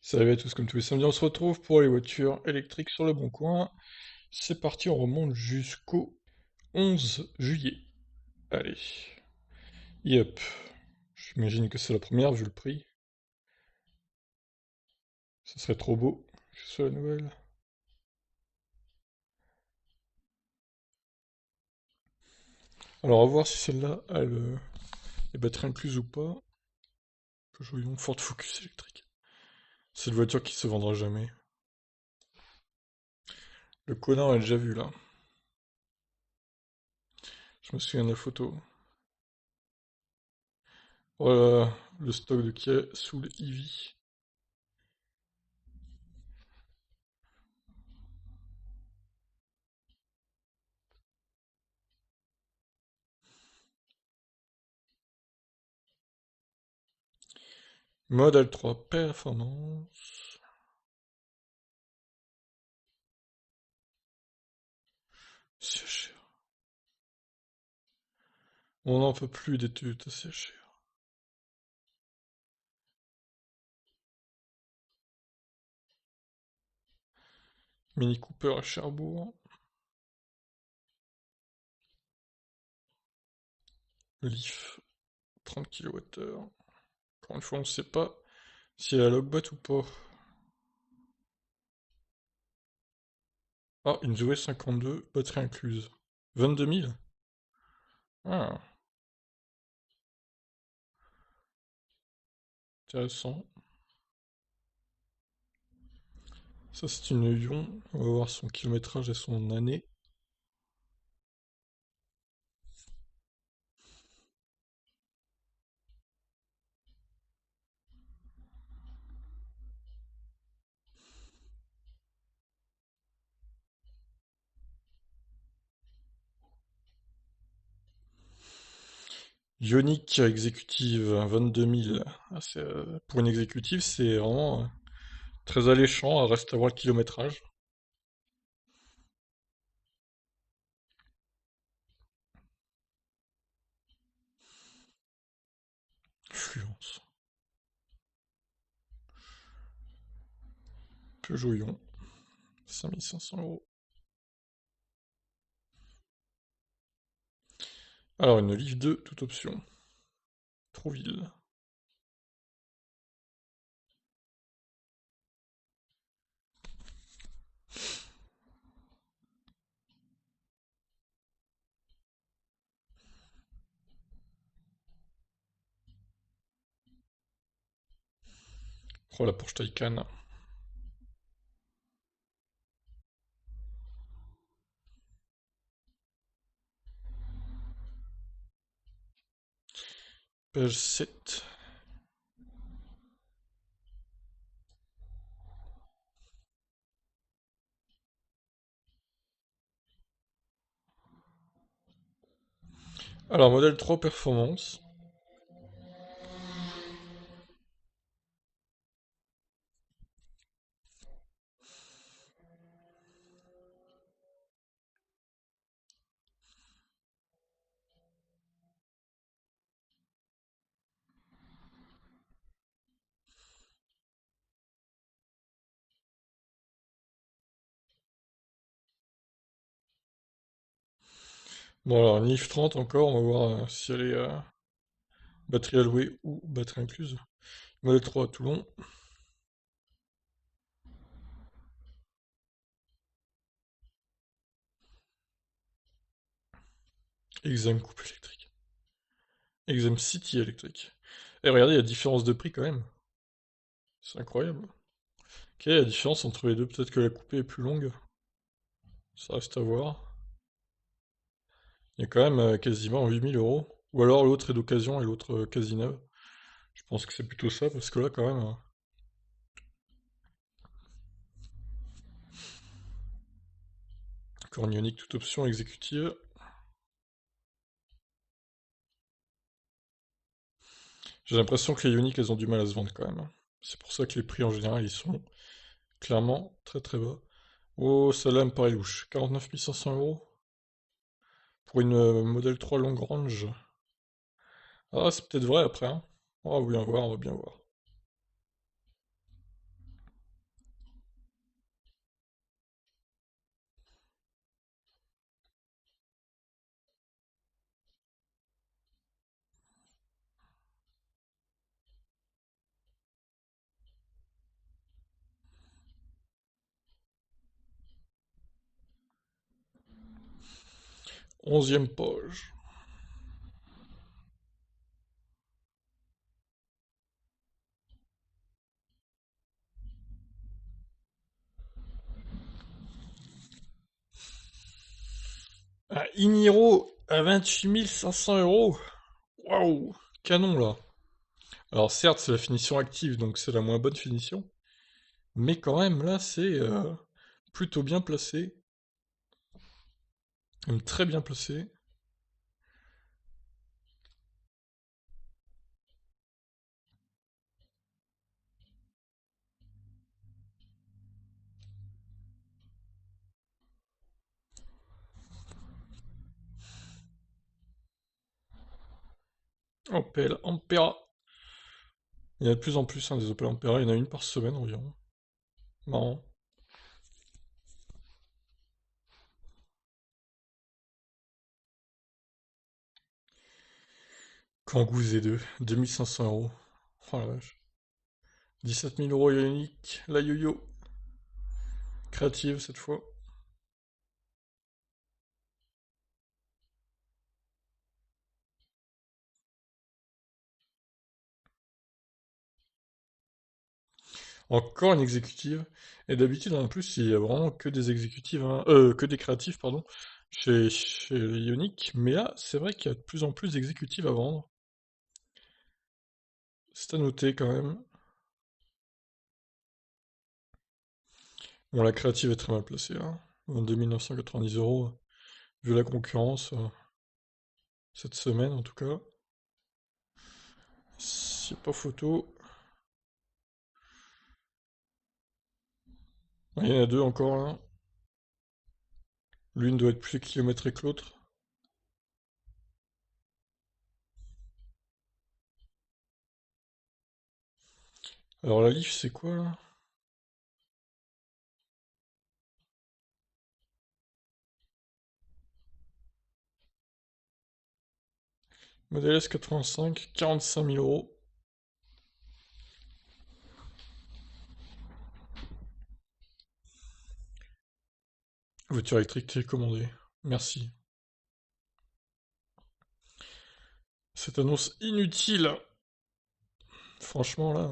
Salut à tous, comme tous les samedis, on se retrouve pour les voitures électriques sur le Bon Coin. C'est parti, on remonte jusqu'au 11 juillet. Allez, yep. J'imagine que c'est la première vu le prix. Ce serait trop beau que ce soit la nouvelle. Alors, à voir si celle-là a les batteries incluses ou pas. Peugeot Ford Focus électrique. C'est une voiture qui se vendra jamais. Le Kona, on l'a déjà vu là. Je me souviens de la photo. Voilà, le stock de Kia Soul EV. Model 3 Performance. C'est cher. On n'en peut plus d'études, c'est cher. Mini Cooper à Cherbourg. Le Leaf, 30 kWh. Encore une fois, on ne sait pas si elle a logbat ou pas. Ah, une Zoé 52, batterie incluse. 22 000? Ah, intéressant. Ça, c'est une Ion. On va voir son kilométrage et son année. Ioniq exécutive, 22 000. Ah, pour une exécutive, c'est vraiment très alléchant. Reste à voir le kilométrage. Fluence. Peugeot Ion, 5 500 €. Alors, une Leaf 2, toute option. Trouville. Oh, la Porsche Taycan. Page 7. Alors, modèle 3 performance. Bon, alors, une Leaf 30 encore, on va voir si elle est batterie allouée ou batterie incluse. Modèle 3 à Toulon. Exam coupe électrique. Exam City électrique. Et regardez, il y a différence de prix quand même. C'est incroyable. Quelle est la différence entre les deux? Peut-être que la coupée est plus longue. Ça reste à voir. Il y a quand même quasiment 8 000 €. Ou alors l'autre est d'occasion et l'autre quasi neuve. Je pense que c'est plutôt ça, parce que là, quand même. Encore une Ioniq toute option exécutive. J'ai l'impression que les Ioniq, elles ont du mal à se vendre quand même. C'est pour ça que les prix en général, ils sont clairement très très bas. Oh, celle-là me paraît louche. 49 500 € pour une modèle 3 long range. Ah, c'est peut-être vrai après, hein. On va bien voir, on va bien voir. 11e page. Un Iniro à 28 500 €. Waouh, canon là. Alors certes, c'est la finition active, donc c'est la moins bonne finition. Mais quand même, là, c'est plutôt bien placé. Même très bien placé. Opel Ampera. Il y en a de plus en plus hein, des Opel Ampera, il y en a une par semaine environ. Marrant. Kangoo Z2, 2500 €. Oh la vache. 17 000 € Ioniq, la yo-yo. Créative cette fois. Encore une exécutive. Et d'habitude, en plus, il y a vraiment que des exécutives, hein, que des créatives, pardon, chez Ioniq. Mais là, c'est vrai qu'il y a de plus en plus d'exécutives à vendre. C'est à noter quand même. Bon, la créative est très mal placée, là. 2990 €, vu la concurrence, cette semaine en tout cas. C'est pas photo. Ah, il y en a deux encore là. L'une doit être plus kilométrée que l'autre. Alors la Leaf, c'est quoi là? Modèle S85, 45 000 €. Voiture électrique télécommandée. Merci. Cette annonce inutile. Franchement là.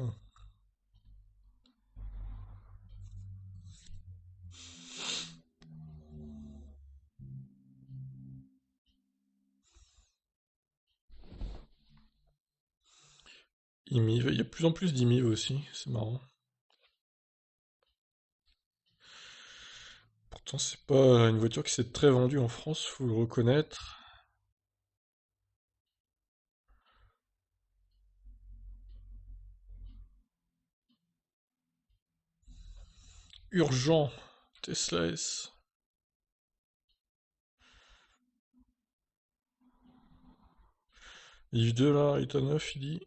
IMIV. Il y a de plus en plus d'IMIV aussi. C'est marrant. Pourtant, c'est pas une voiture qui s'est très vendue en France, faut le reconnaître. Urgent. Tesla S. Livre 2 là, est à 9, il dit.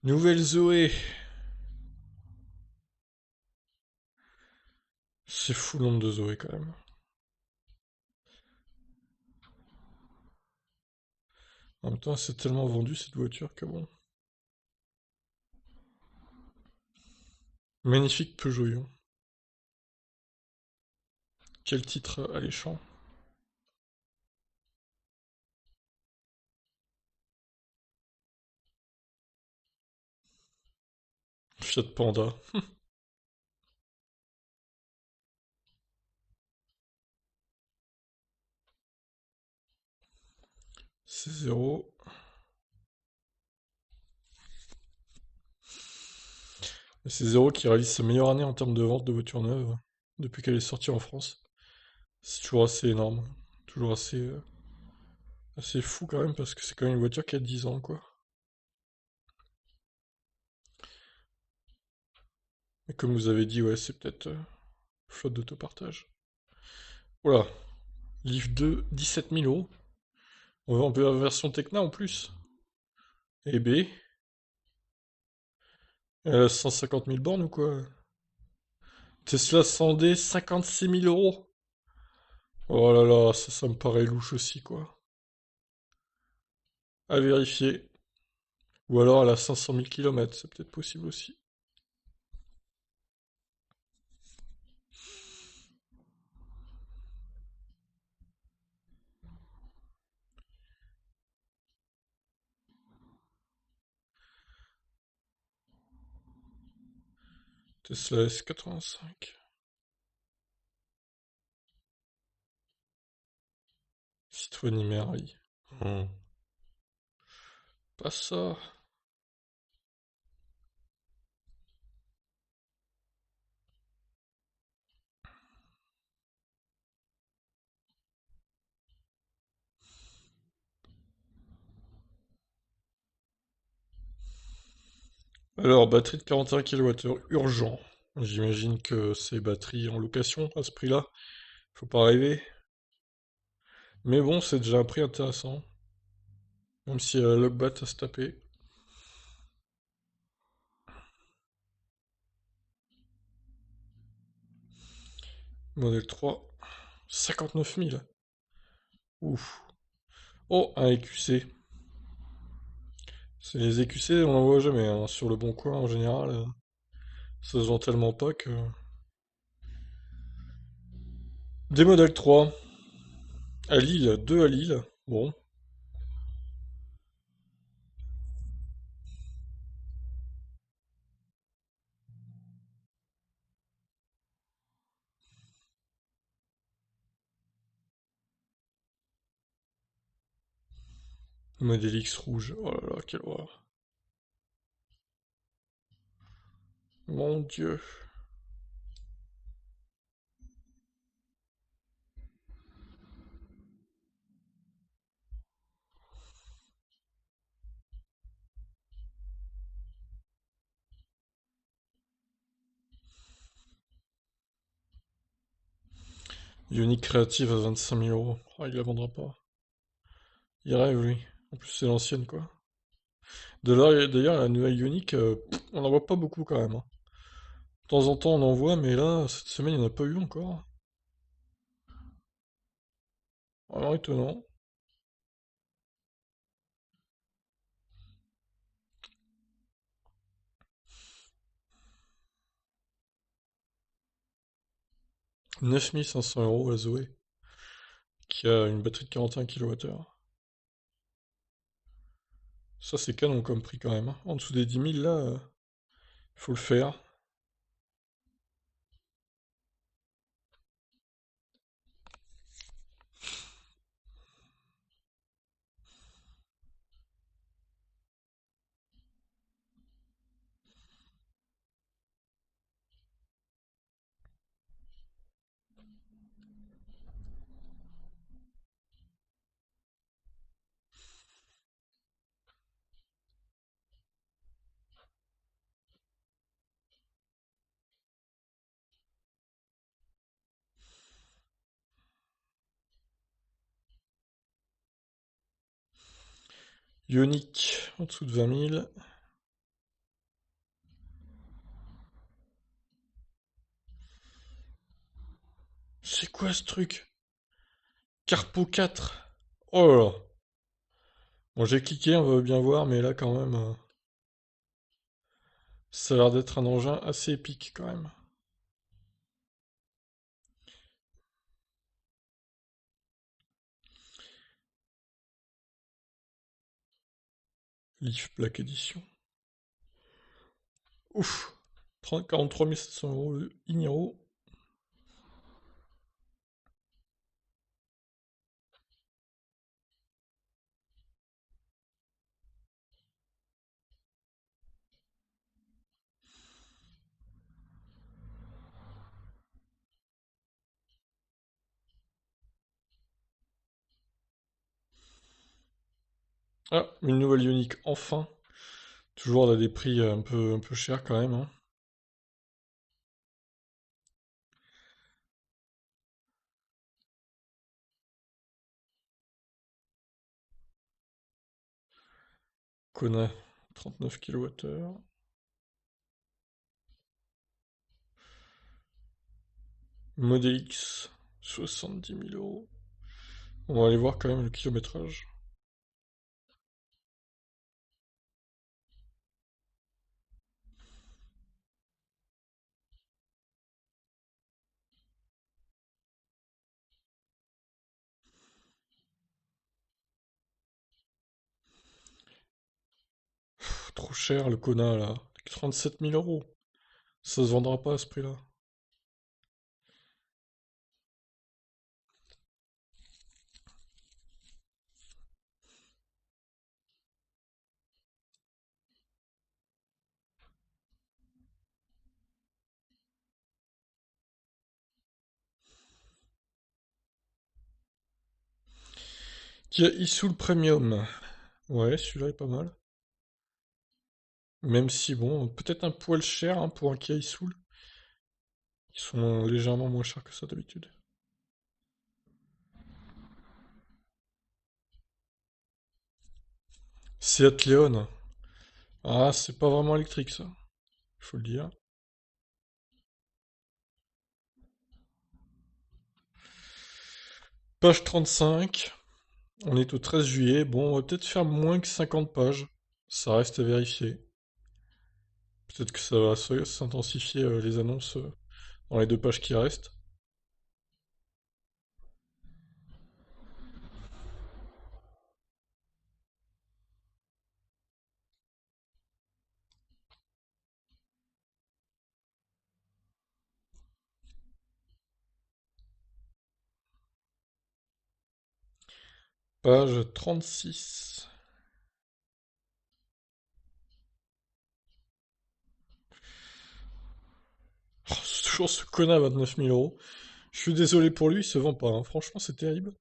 Nouvelle Zoé. C'est fou le nombre de Zoé quand même. En même temps, c'est tellement vendu cette voiture que bon. Magnifique Peugeot. Quel titre alléchant. Fiat Panda. C'est zéro. Et c'est zéro qui réalise sa meilleure année en termes de vente de voitures neuves depuis qu'elle est sortie en France. C'est toujours assez énorme. Toujours assez fou quand même parce que c'est quand même une voiture qui a 10 ans quoi. Et comme vous avez dit, ouais, c'est peut-être flotte d'autopartage. Voilà. Leaf 2, 17 000 euros. On peut avoir la version Tecna en plus. Et B, elle a 150 000 bornes ou quoi? Tesla 100D, 56 000 euros. Oh là là, ça me paraît louche aussi quoi. À vérifier. Ou alors elle a 500 000 km, c'est peut-être possible aussi. Tesla S85. Citroën Imerri. Hmm. Pas ça. Alors, batterie de 41 kWh, urgent. J'imagine que c'est batterie en location à ce prix-là. Faut pas rêver. Mais bon, c'est déjà un prix intéressant. Même si la Logbat à se taper. Modèle 3, 59 000. Ouf. Oh, un EQC. C'est les EQC, on n'en voit jamais, hein. Sur le bon coin, en général, ça se vend tellement pas que... Des modèles 3. À Lille, 2 à Lille. Bon, modèle X rouge. Oh là là, quelle horreur. Mon Dieu. Unique créative à 25 000 euros. Ah, il la vendra pas. Il rêve, lui. En plus, c'est l'ancienne, quoi. D'ailleurs, la nouvelle Unique, on n'en voit pas beaucoup quand même, hein. De temps en temps, on en voit, mais là, cette semaine, il n'y en a pas eu encore. Vraiment étonnant. 9 500 euros la Zoé, qui a une batterie de 41 kWh. Ça, c'est canon comme prix quand même, hein. En dessous des 10 000, là, faut le faire. Ioniq, en dessous de 20 000. C'est quoi ce truc? Carpo 4. Oh là là. Bon, j'ai cliqué, on va bien voir, mais là, quand même, ça a l'air d'être un engin assez épique, quand même. Leaf Black Edition. Ouf. 43 700 euros le Ignaro. Ah, une nouvelle Ioniq, enfin. Toujours à des prix un peu chers quand même, hein. Kona, 39 kWh. Model X, 70 000 euros. On va aller voir quand même le kilométrage. Pff, trop cher le Kona là. 37 000 euros. Ça se vendra pas à ce prix-là. Kia e-Soul Premium. Ouais, celui-là est pas mal. Même si, bon, peut-être un poil cher hein, pour un Kia e-Soul. Ils sont légèrement moins chers que ça d'habitude. Seat Leon. Ah, c'est pas vraiment électrique ça, il faut le dire. Page 35. On est au 13 juillet. Bon, on va peut-être faire moins que 50 pages. Ça reste à vérifier. Peut-être que ça va s'intensifier les annonces dans les deux pages qui restent. Page 36. Oh, c'est toujours ce connard à 29 000 euros. Je suis désolé pour lui, il se vend pas, hein. Franchement, c'est terrible.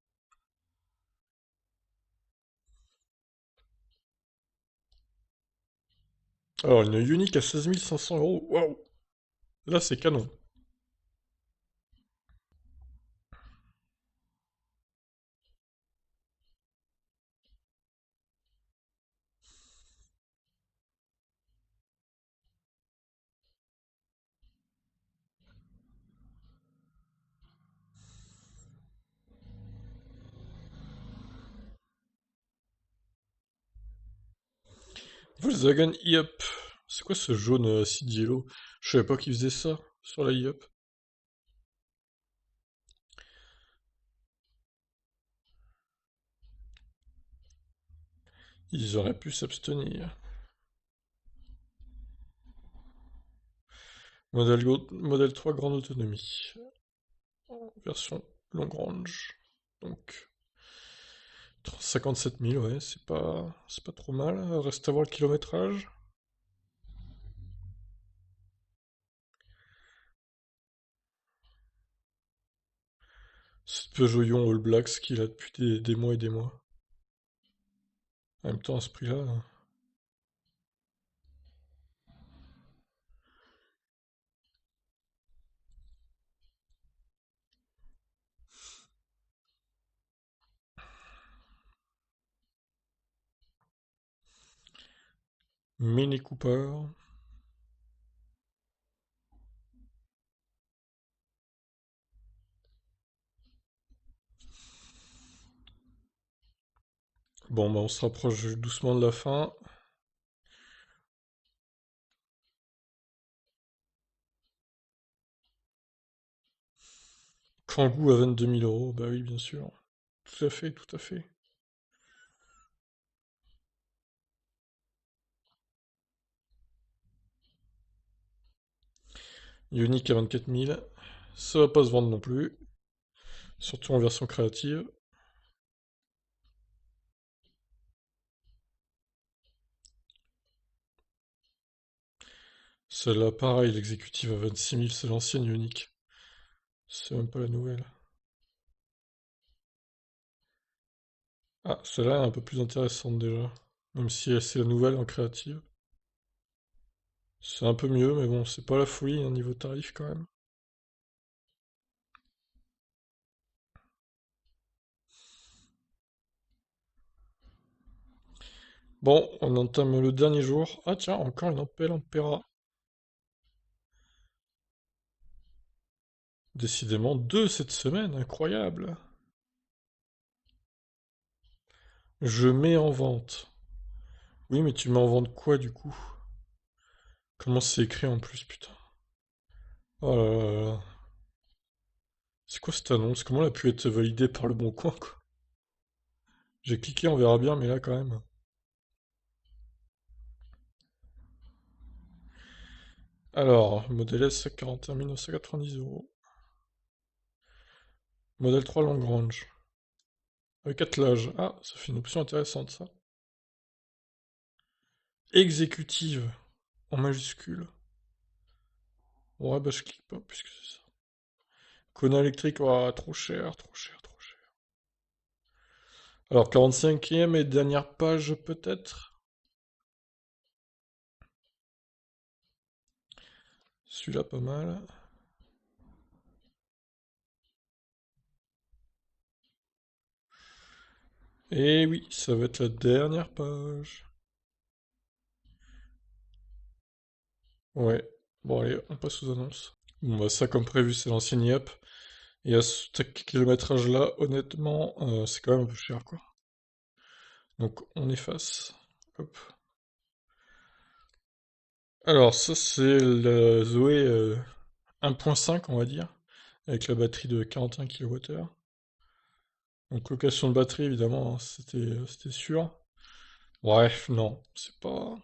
Alors, une Unique à 16 500 euros. Waouh! Là, c'est canon. Volkswagen e-Up. C'est quoi ce jaune acide yellow? Je savais pas qu'ils faisaient ça sur la e-Up. Ils auraient pu s'abstenir. Modèle 3 grande autonomie. Version long range. Donc 57 000, ouais, c'est pas trop mal. Reste à voir le kilométrage. Cette Peugeot Ion All Black, ce qu'il a depuis des mois et des mois. En même temps, à ce prix-là, Mini Cooper. Bon, bah on se rapproche doucement de la fin. Kangoo à 22 000 euros, bah oui, bien sûr. Tout à fait, tout à fait. Ioniq à 24 000. Ça va pas se vendre non plus. Surtout en version créative. Celle-là, pareil, l'exécutive à 26 000, c'est l'ancienne Ioniq. C'est même pas la nouvelle. Ah, celle-là est un peu plus intéressante déjà. Même si c'est la nouvelle en créative. C'est un peu mieux, mais bon, c'est pas la folie, hein, niveau tarif quand même. Bon, on entame le dernier jour. Ah tiens, encore une Ampel Ampera. Décidément, deux cette semaine, incroyable. Je mets en vente. Oui, mais tu mets en vente quoi du coup? Comment c'est écrit en plus, putain? Oh là là là là. C'est quoi cette annonce? Comment elle a pu être validée par le bon coin, quoi? J'ai cliqué, on verra bien, mais là quand même. Alors, modèle S à 41 990 €. Modèle 3 Lagrange. Avec attelage. Ah, ça fait une option intéressante ça. Exécutive. En majuscule. Ouais, bah je clique pas, puisque c'est ça. Kona électrique, oh, trop cher, trop cher, trop cher. Alors, 45e et dernière page peut-être. Celui-là pas mal. Et oui, ça va être la dernière page. Ouais. Bon allez, on passe aux annonces. Bon bah ça comme prévu, c'est l'ancienne YAP. Et à ce kilométrage-là, honnêtement, c'est quand même un peu cher quoi. Donc on efface. Hop. Alors ça c'est la Zoé 1.5 on va dire, avec la batterie de 41 kWh. Donc location de batterie évidemment, hein, c'était sûr. Bref, non, c'est pas...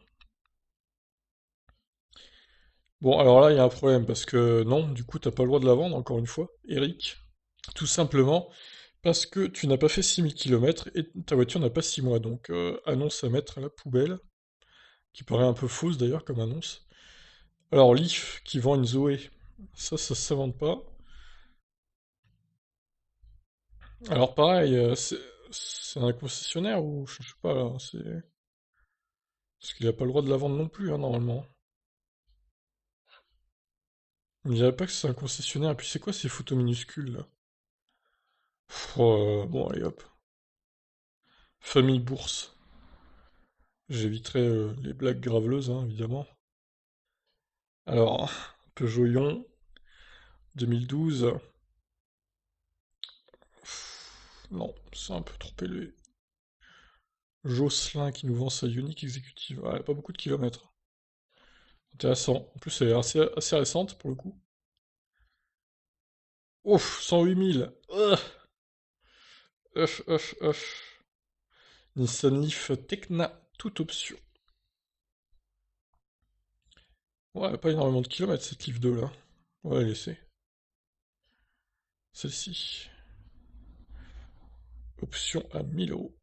Bon alors là il y a un problème parce que non, du coup t'as pas le droit de la vendre encore une fois, Eric. Tout simplement parce que tu n'as pas fait 6 000 km et ta voiture n'a pas 6 mois. Donc annonce à mettre à la poubelle, qui paraît un peu fausse d'ailleurs comme annonce. Alors Leaf qui vend une Zoé, ça s'invente pas. Alors pareil, c'est un concessionnaire ou je sais pas là, c'est... Parce qu'il a pas le droit de la vendre non plus, hein, normalement. On dirait pas que c'est un concessionnaire. Et puis c'est quoi ces photos minuscules là? Pff, bon allez hop. Famille Bourse. J'éviterai les blagues graveleuses, hein, évidemment. Alors, Peugeot Ion, 2012. Non, c'est un peu trop élevé. Jocelyn qui nous vend sa Ioniq exécutive. Ah, elle a pas beaucoup de kilomètres. Intéressant. En plus, elle est assez récente pour le coup. Ouf, 108 000. Ouf, ouf, ouf. Nissan Leaf Tecna, toute option. Ouais, elle a pas énormément de kilomètres cette Leaf 2 là. On va la laisser. Celle-ci. Option à 1 000 €.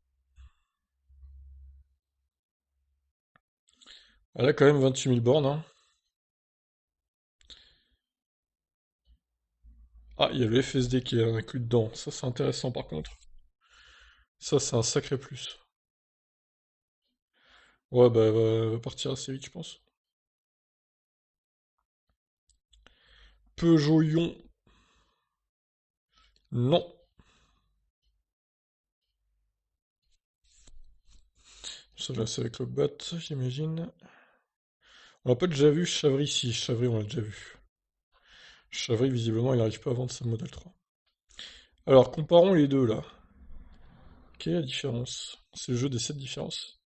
Elle a quand même 28 000 bornes, hein. Ah, il y a le FSD qui est inclus dedans. Ça, c'est intéressant par contre. Ça, c'est un sacré plus. Ouais, bah, elle va partir assez vite, je pense. Peugeot Ion, non. Ça, là, c'est avec le bat, j'imagine. On l'a pas déjà vu, Chavry, si. Chavry, on l'a déjà vu. Chavry, visiblement, il n'arrive pas à vendre sa Model 3. Alors, comparons les deux, là. Quelle est la différence? C'est le jeu des 7 différences.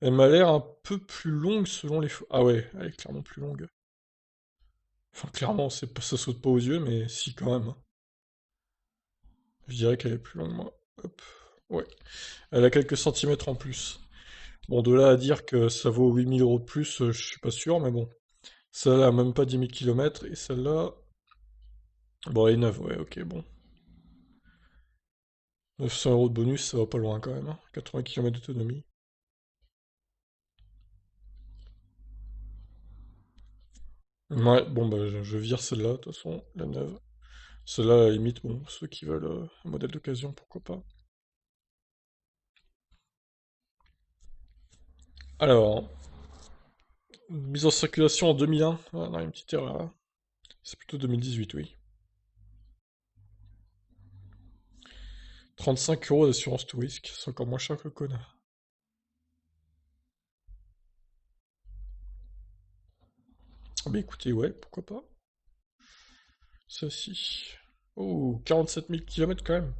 Elle m'a l'air un peu plus longue selon les... Ah ouais, elle est clairement plus longue. Enfin, clairement, ça saute pas aux yeux, mais si, quand même. Je dirais qu'elle est plus longue, moi. Hop. Ouais. Elle a quelques centimètres en plus. Bon, de là à dire que ça vaut 8 000 € de plus, je suis pas sûr, mais bon. Celle-là a même pas 10 000 km et celle-là... Bon, elle est neuve, ouais, ok, bon. 900 € de bonus, ça va pas loin quand même, hein. 80 km d'autonomie. Ouais, bon, bah, je vire celle-là, de toute façon, la neuve. Celle-là, à la limite, bon, ceux qui veulent un modèle d'occasion, pourquoi pas. Alors, mise en circulation en 2001. Ah, non, une petite erreur là. C'est plutôt 2018, oui. 35 € d'assurance tout risque, c'est encore moins cher que le Kona. Ah bah écoutez, ouais, pourquoi pas. Celle-ci. Oh, 47 000 km quand même.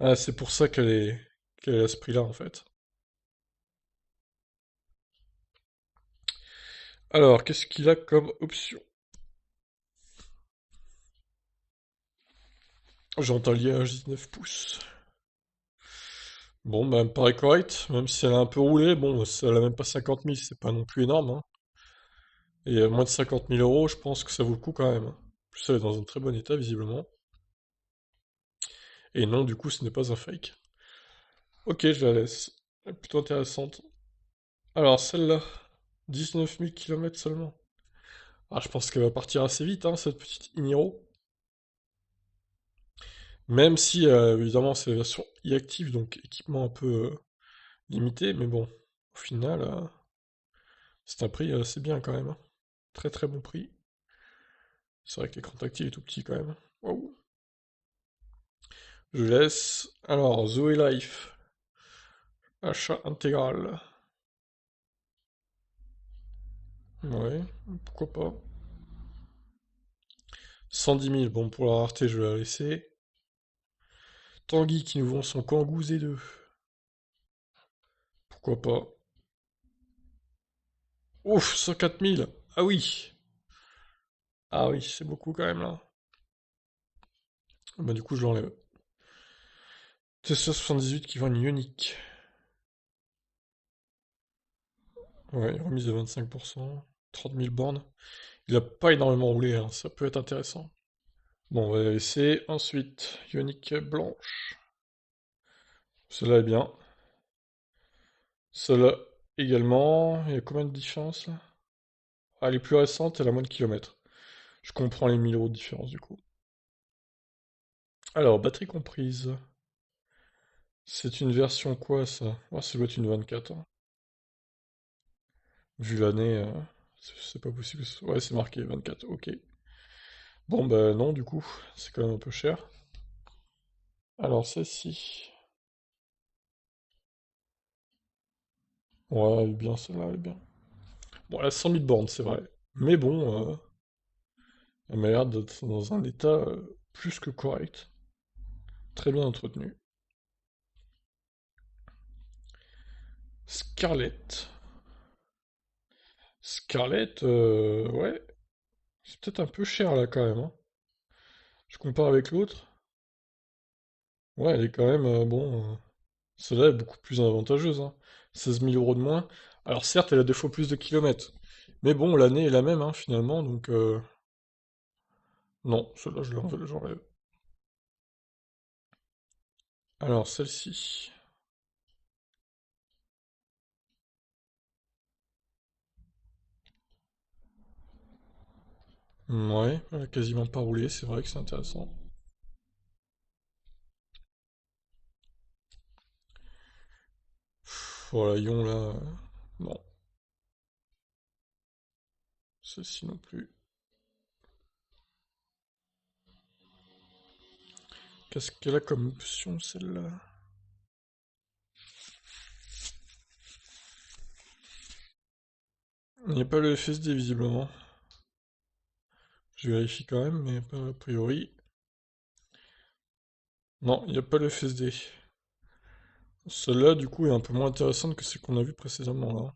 Ah, c'est pour ça qu'elle est à ce prix-là, en fait. Alors, qu'est-ce qu'il a comme option? J'entends liage 19 pouces. Bon, bah, elle me paraît correct, même si elle a un peu roulé. Bon, si elle a même pas 50 000, c'est pas non plus énorme, hein. Et à moins de 50 000 €, je pense que ça vaut le coup quand même. En plus, elle est dans un très bon état, visiblement. Et non, du coup, ce n'est pas un fake. Ok, je la laisse. Elle est plutôt intéressante. Alors, celle-là, 19 000 km seulement. Ah, je pense qu'elle va partir assez vite, hein, cette petite Iniro. Même si, évidemment, c'est la version e-active, donc équipement un peu limité, mais bon, au final, c'est un prix assez bien quand même, hein. Très très bon prix. C'est vrai que l'écran tactile est tout petit quand même. Waouh. Je laisse. Alors, Zoé Life, achat intégral. Ouais, pourquoi pas. 110 000, bon, pour la rareté, je vais la laisser. Tanguy qui nous vend son Kangoo Z2. Pourquoi pas. Ouf, 104 000. Ah oui. Ah oui, c'est beaucoup quand même là. Bah du coup, je l'enlève. Tesla 78 qui vend une Ioniq. Ouais, une remise de 25%. 30 000 bornes. Il a pas énormément roulé, hein, ça peut être intéressant. Bon, on va la laisser. Ensuite, Ioniq blanche. Celle-là est bien. Celle-là également. Il y a combien de différence là? Ah, elle est plus récente, elle a moins de kilomètres. Je comprends les 1 000 € de différence du coup. Alors, batterie comprise. C'est une version quoi ça? Oh, ça doit être une 24, hein. Vu l'année, c'est pas possible. Ouais, c'est marqué 24, ok. Bon, bah non, du coup, c'est quand même un peu cher. Alors, celle-ci. Ouais, elle est bien, celle-là, elle est bien. Bon, elle a 100 000 bornes, c'est vrai. Mais bon, elle m'a l'air d'être dans un état plus que correct. Très bien entretenu. Scarlett. Scarlett, ouais, c'est peut-être un peu cher là quand même, hein. Je compare avec l'autre. Ouais, elle est quand même, bon, celle-là est beaucoup plus avantageuse, hein. 16 000 € de moins. Alors certes, elle a 2 fois plus de kilomètres. Mais bon, l'année est la même, hein, finalement, donc non, celle-là, j'enlève. Alors, celle-ci. Ouais, elle a quasiment pas roulé, c'est vrai que c'est intéressant. Voilà, Yon, là, non, celle-ci non plus. Qu'est-ce qu'elle a comme option, celle-là? Il n'y a pas le FSD, visiblement. Je vérifie quand même, mais a priori... Non, il n'y a pas le FSD. Celle-là, du coup, est un peu moins intéressante que celle qu'on a vue précédemment, là.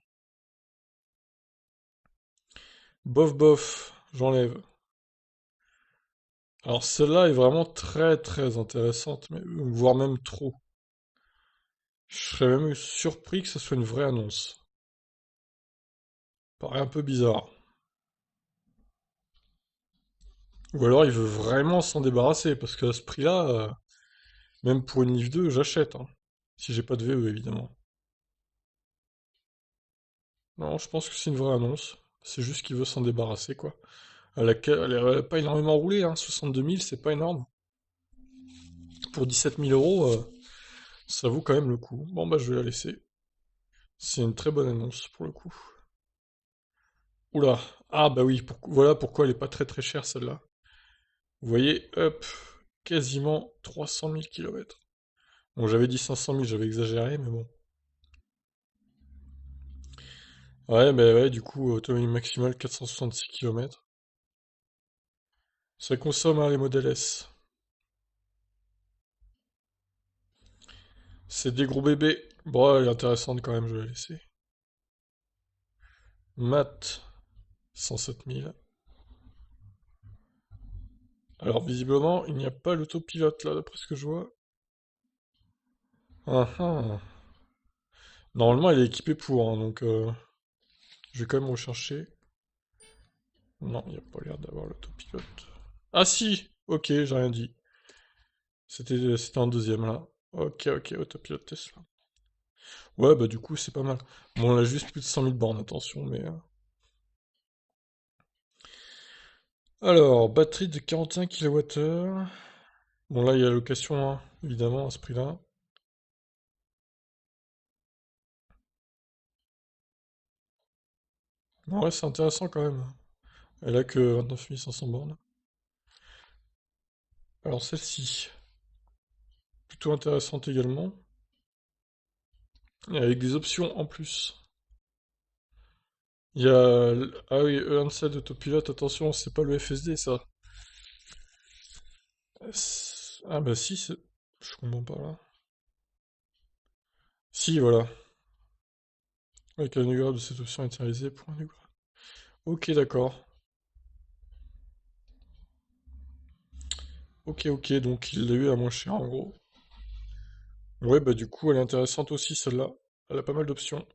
Bof, bof, j'enlève. Alors, celle-là est vraiment très, très intéressante, mais, voire même trop. Je serais même surpris que ce soit une vraie annonce. Paraît un peu bizarre. Ou alors il veut vraiment s'en débarrasser, parce qu'à ce prix-là, même pour une Leaf 2, j'achète, hein. Si j'ai pas de VE, évidemment. Non, je pense que c'est une vraie annonce. C'est juste qu'il veut s'en débarrasser, quoi. Elle a pas énormément roulé, hein. 62 000, c'est pas énorme. Pour 17 000 euros, ça vaut quand même le coup. Bon, bah, je vais la laisser. C'est une très bonne annonce, pour le coup. Oula. Ah, bah oui, voilà pourquoi elle est pas très très chère, celle-là. Vous voyez, hop, quasiment 300 000 kilomètres. Bon, j'avais dit 500 000, j'avais exagéré, mais bon. Ouais, bah ouais, du coup, autonomie maximale 466 kilomètres. Ça consomme, hein, les modèles S. C'est des gros bébés. Bon, elle est intéressante quand même, je vais la laisser. Mat, 107 000. Alors, visiblement, il n'y a pas l'autopilote, là, d'après ce que je vois. Ah, ah. Normalement, elle est équipée pour, hein, donc je vais quand même rechercher. Non, il n'y a pas l'air d'avoir l'autopilote. Ah si! Ok, j'ai rien dit. C'était en deuxième, là. Ok, ok, autopilote Tesla. Ouais, bah du coup, c'est pas mal. Bon, on a juste plus de 100 000 bornes, attention, mais... Alors, batterie de 41 kWh. Bon, là, il y a la location, hein, évidemment, à ce prix-là. Ouais, c'est intéressant quand même. Elle a que 29 500 bornes. Alors, celle-ci, plutôt intéressante également. Et avec des options en plus. Il y a... Ah oui, E27 autopilote, attention, c'est pas le FSD, ça. Ah bah si, je comprends pas là. Si, voilà. Avec un upgrade de cette option internalisée pour un upgrade. Ok, d'accord. Ok, ok, donc il l'a eu à moins cher en gros. Ouais, bah du coup, elle est intéressante aussi celle-là. Elle a pas mal d'options.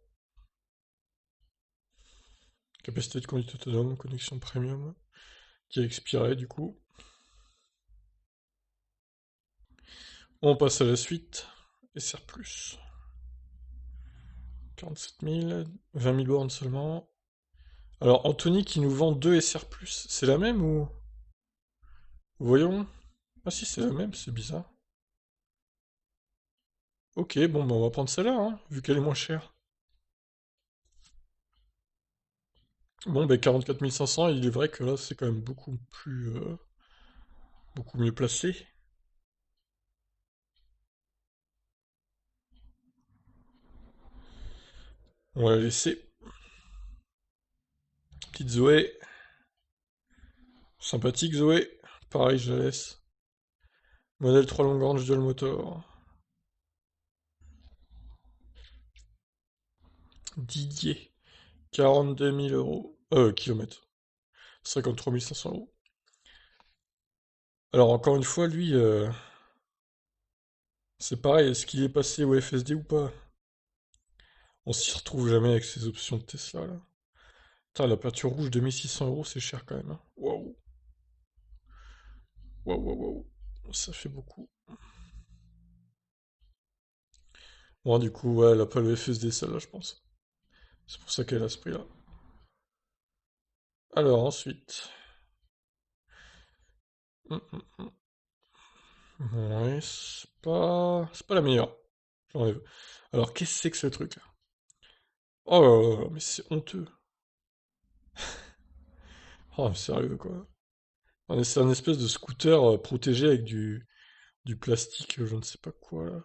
Capacité de conduite autonome, connexion premium, qui a expiré du coup. On passe à la suite. SR+. 47 000, 20 000 bornes seulement. Alors, Anthony qui nous vend deux SR+, c'est la même ou... Voyons. Ah si, c'est la même, c'est bizarre. Ok, bon, bah on va prendre celle-là, hein, vu qu'elle est moins chère. Bon, bah 44 500, il est vrai que là, c'est quand même beaucoup plus... beaucoup mieux placé. On va la laisser. Petite Zoé. Sympathique Zoé. Pareil, je la laisse. Modèle 3 long range dual motor. Didier. 42 000 euros. Kilomètres. 53 500 euros. Alors, encore une fois, lui, c'est pareil, est-ce qu'il est passé au FSD ou pas? On s'y retrouve jamais avec ces options de Tesla, là. Putain, la peinture rouge de 1600 euros, c'est cher quand même, hein. Waouh. Waouh, waouh, waouh. Ça fait beaucoup. Bon, du coup, ouais, elle a pas le FSD, celle-là, je pense. C'est pour ça qu'elle a ce prix-là. Alors, ensuite. Hum, hum, hum. Ouais, c'est pas la meilleure. J'enlève. Alors, qu'est-ce que c'est que ce truc-là? Oh là là, mais c'est honteux. Oh, mais sérieux, quoi. C'est un espèce de scooter protégé avec du plastique, je ne sais pas quoi, là.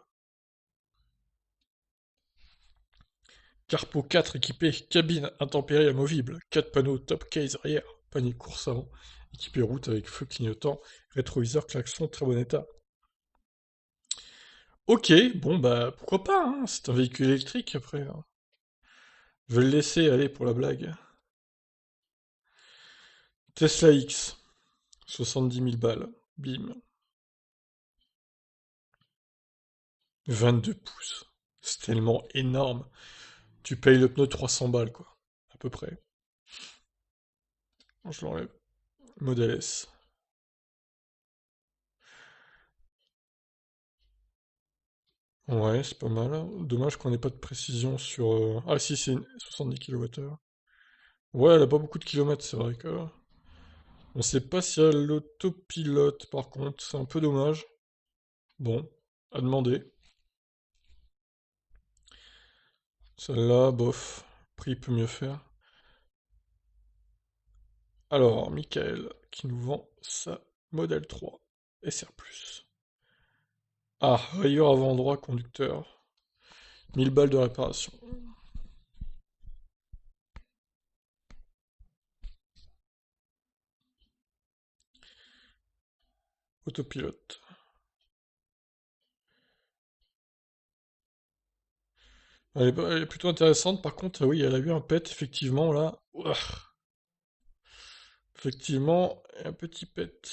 Carpo 4 équipé, cabine intempérie amovible, 4 panneaux top case arrière, panier course avant, équipé route avec feu clignotant, rétroviseur, klaxon, très bon état. Ok, bon bah pourquoi pas, hein, c'est un véhicule électrique après, hein. Je vais le laisser aller pour la blague. Tesla X, 70 000 balles, bim. 22 pouces, c'est tellement énorme. Tu payes le pneu 300 balles quoi, à peu près. Je l'enlève. Modèle S. Ouais, c'est pas mal. Dommage qu'on ait pas de précision sur... Ah si, c'est une 70 kWh. Ouais, elle a pas beaucoup de kilomètres, c'est vrai que... On sait pas si elle a l'autopilote, par contre, c'est un peu dommage. Bon, à demander. Celle-là, bof. Prix peut mieux faire. Alors, Michael, qui nous vend sa Model 3 SR+. Ah, rayure avant droit conducteur. 1000 balles de réparation. Autopilote. Elle est plutôt intéressante, par contre, oui, elle a eu un pet, effectivement, là. Ouah. Effectivement, un petit pet.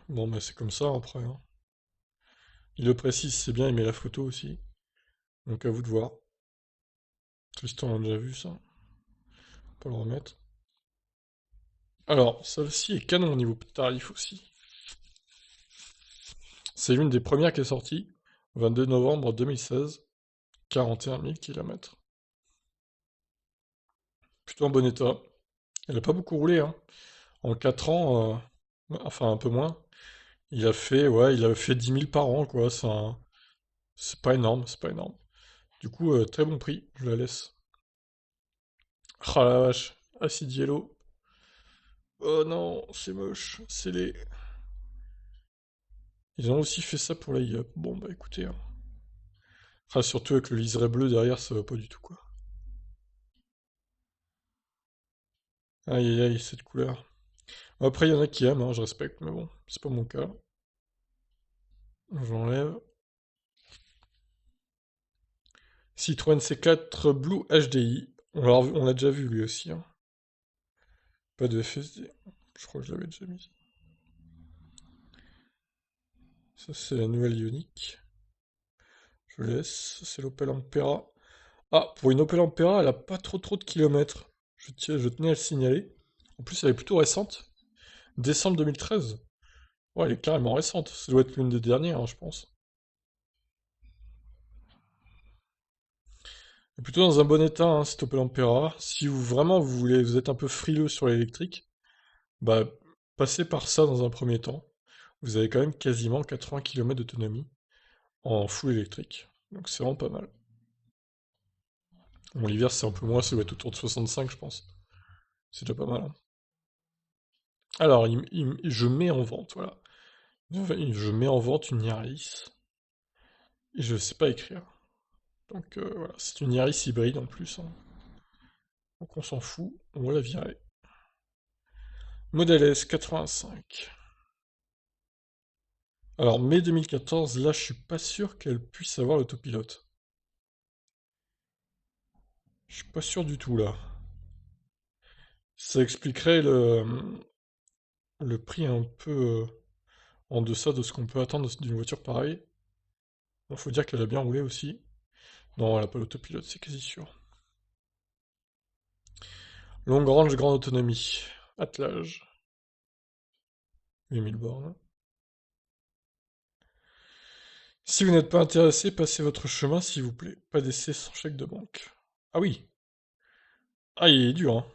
Bon, bah c'est comme ça, après, hein. Il le précise, c'est bien, il met la photo aussi. Donc à vous de voir. Tristan a déjà vu ça. On peut le remettre. Alors, celle-ci est canon au niveau tarif aussi. C'est l'une des premières qui est sortie. 22 novembre 2016. 41 000 km. Plutôt en bon état. Elle a pas beaucoup roulé, hein. En 4 ans, enfin un peu moins. Il a fait 10 000 par an, quoi. C'est pas énorme, c'est pas énorme. Du coup, très bon prix, je la laisse. Ah la vache, acide yellow. Oh non, c'est moche, c'est les... Ils ont aussi fait ça pour la Yup. Bon bah écoutez, hein. Ah, surtout avec le liseré bleu derrière, ça va pas du tout, quoi. Aïe aïe aïe, cette couleur. Après, il y en a qui aiment, hein, je respecte, mais bon, c'est pas mon cas. J'enlève. Citroën C4 Blue HDI. On l'a déjà vu lui aussi, hein. Pas de FSD. Je crois que je l'avais déjà mis. Ça, c'est la nouvelle Ioniq. Je laisse. Ça, c'est l'Opel Ampera. Ah, pour une Opel Ampera, elle a pas trop de kilomètres. Je tenais à le signaler. En plus, elle est plutôt récente. Décembre 2013. Ouais, elle est carrément récente. Ça doit être l'une des dernières, hein, je pense. Elle est plutôt dans un bon état, hein, cette Opel Ampera. Si vous vraiment vous êtes un peu frileux sur l'électrique, bah passez par ça dans un premier temps. Vous avez quand même quasiment 80 km d'autonomie en full électrique. Donc c'est vraiment pas mal. Bon, l'hiver c'est un peu moins, ça doit être autour de 65, je pense. C'est déjà pas mal, hein. Alors, je mets en vente, voilà. Je mets en vente une Yaris. Et je sais pas écrire. Donc voilà, c'est une Yaris hybride en plus, hein. Donc on s'en fout, on va la virer. Modèle S 85. Alors, mai 2014, là je suis pas sûr qu'elle puisse avoir l'autopilote. Je suis pas sûr du tout là. Ça expliquerait le prix un peu en deçà de ce qu'on peut attendre d'une voiture pareille. Bon, faut dire qu'elle a bien roulé aussi. Non, elle a pas l'autopilote, c'est quasi sûr. Longue range, grande autonomie. Attelage. 8000 bornes. Si vous n'êtes pas intéressé, passez votre chemin s'il vous plaît. Pas d'essai sans chèque de banque. Ah oui. Ah, il est dur, hein.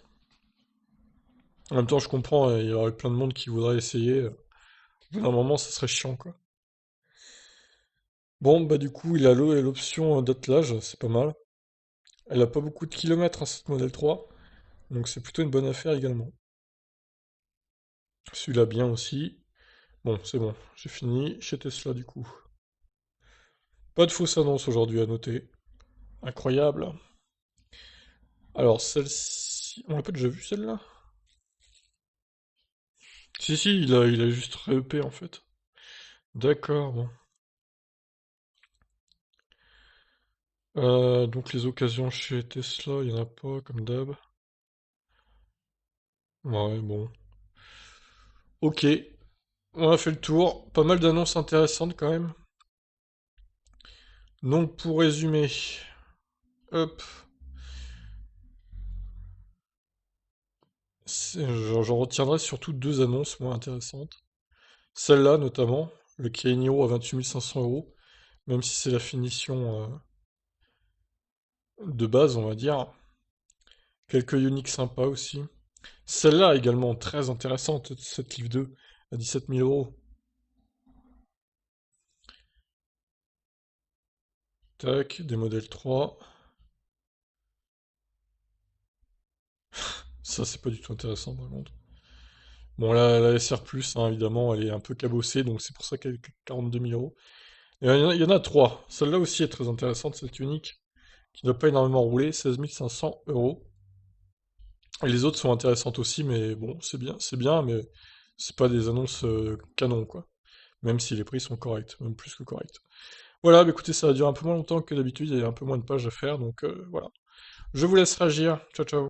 En même temps, je comprends, il y aurait plein de monde qui voudrait essayer. Au bout d'un moment, ça serait chiant, quoi. Bon, bah du coup, il a l'option d'attelage, c'est pas mal. Elle a pas beaucoup de kilomètres, hein, cette modèle 3, donc c'est plutôt une bonne affaire également. Celui-là bien aussi. Bon, c'est bon, j'ai fini chez Tesla du coup. Pas de fausse annonce aujourd'hui à noter. Incroyable. Alors, celle-ci... On l'a pas déjà vue celle-là? Si, si, il a juste ré-EP en fait. D'accord, bon. Donc les occasions chez Tesla, il y en a pas, comme d'hab. Ouais, bon. Ok, on a fait le tour. Pas mal d'annonces intéressantes quand même. Donc pour résumer, hop, J'en retiendrai surtout deux annonces moins intéressantes. Celle-là, notamment, le Kainiro à 28 500 euros, même si c'est la finition de base, on va dire. Quelques uniques sympas aussi. Celle-là également très intéressante, cette Cliff 2, à 17 000 euros. Tac, des modèles 3. Ça, c'est pas du tout intéressant, par contre. Bon, la SR+, hein, évidemment, elle est un peu cabossée, donc c'est pour ça qu'elle est que 42 000 euros. Et il y en a trois. Celle-là aussi est très intéressante, cette unique, qui ne doit pas énormément rouler, 16 500 euros. Et les autres sont intéressantes aussi, mais bon, c'est bien, mais c'est pas des annonces canon, quoi. Même si les prix sont corrects, même plus que corrects. Voilà, bah écoutez, ça va durer un peu moins longtemps que d'habitude, il y a un peu moins de pages à faire, donc voilà. Je vous laisse réagir. Ciao, ciao.